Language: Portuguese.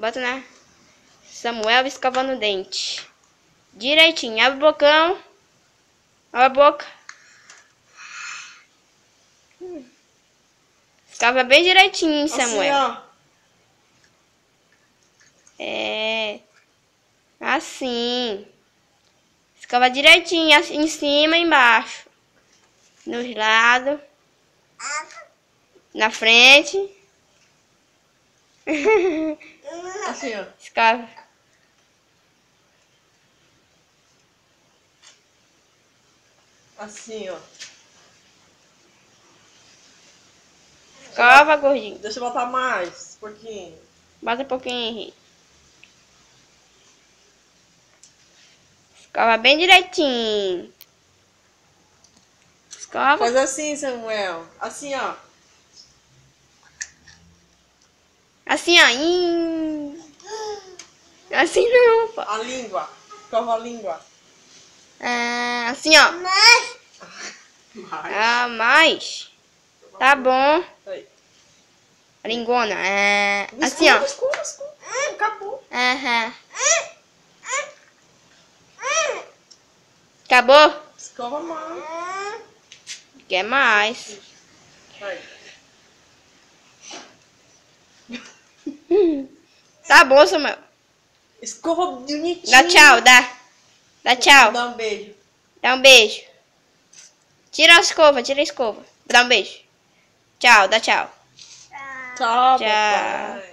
Bota na... Samuel escovando o dente. Direitinho. Abre o bocão. Abre a boca. Escova bem direitinho, Samuel. Assim, ó. É. Assim. Escova direitinho, assim, em cima e embaixo. Nos lados. Na frente. Assim, ó. Escova. Assim, ó. Escova, gordinho. Deixa eu botar mais, um pouquinho. Bota um pouquinho, Henrique. Escova bem direitinho. Escova. Faz assim, Samuel. Assim, ó. Assim, ó. Assim não, pô. A língua. Escova a língua. Ah, assim, ó. Mais. Ah, mais. Tá bom. Aí. A lingona. Assim, ó. Escova. Acabou. Aham. Acabou? Escova mais. Quer mais? Aí. Tá bom, Samuel. Escova bonitinho. Dá tchau, dá. Dá tchau. Dá um beijo. Dá um beijo. Tira a escova, tira a escova. Dá um beijo. Tchau, dá tchau. Tchau, Tchau. papai.